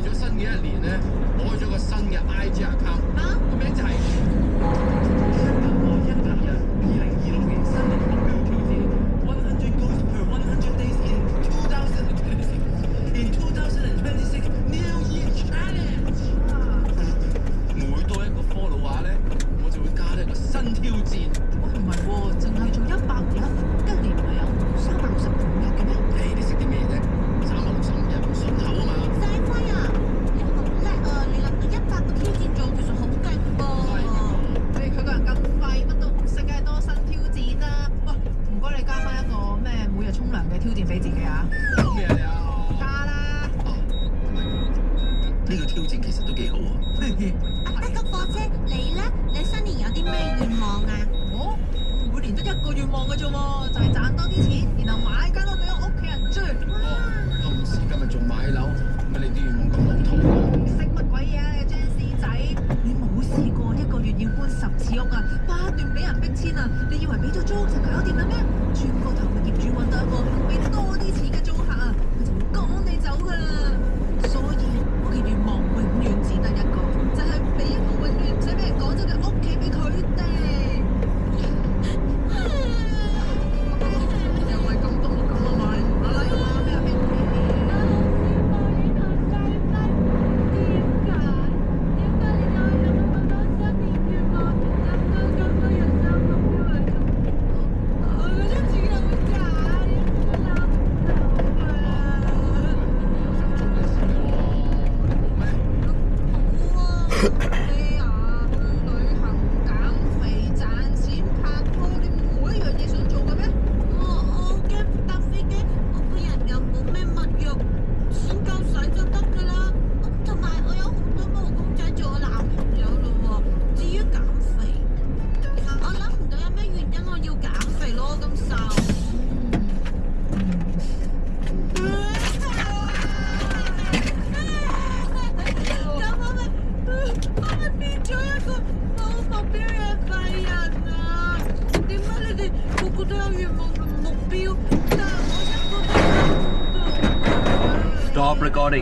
咗新嘅一年咧，開咗個新嘅 IG account，個名就係100日2026年新年目標挑戰100 goals per 100 days in 2026 in 2026 New Year Challenge。每多一個 follow 話咧，我就會加呢一個新挑戰。喂，唔係喎，淨係做100日，一年唔係有365日嘅咩？你識啲咩啫？365日唔順口啊嘛。細輝啊，你好叻啊！你諗到100個挑戰做，其實好勁噃。佢個人咁廢，乜都唔識，梗係多新挑戰啦。喂，唔該你加翻一個咩每日沖涼嘅挑戰俾自己啊！講咩啊你啊？加啦！呢個挑戰其實都幾好喎。阿德個貨車，你咧？你新年有啲咩願望啊？我每年得一個願望嘅啫喎，就係賺多啲錢，然後買間屋俾我屋企人住。今時今日仲買樓，乜你啲願望咁老土啊？識乜鬼嘢啊，你張師仔？你冇試過一個月要搬10次屋啊，不斷俾人逼遷啊！你以為俾咗租就搞掂啦咩？轉個頭嘅業主揾到一個肯俾多啲錢嘅租客啊，佢就會趕你走噶啦。所以我嘅願望永遠只得一個，就係俾一個永遠唔使俾人趕走嘅屋企俾佢哋。又係咁動咁啊咪，我嚟啦咩咩？咩啊？去旅行、減肥、賺錢、拍拖，你冇一樣嘢想做嘅咩？我驚搭飛機，我個人又冇咩物欲，錢夠使就得㗎啦。同埋我有好多毛公仔做我男朋友咯喎。至於減肥，我諗唔到有咩原因我要減肥咯，咁瘦。我咪變咗一個冇目標嘅廢人啊！點解你哋個個都有願望同目標，但係我一個都冇？ Stop recording.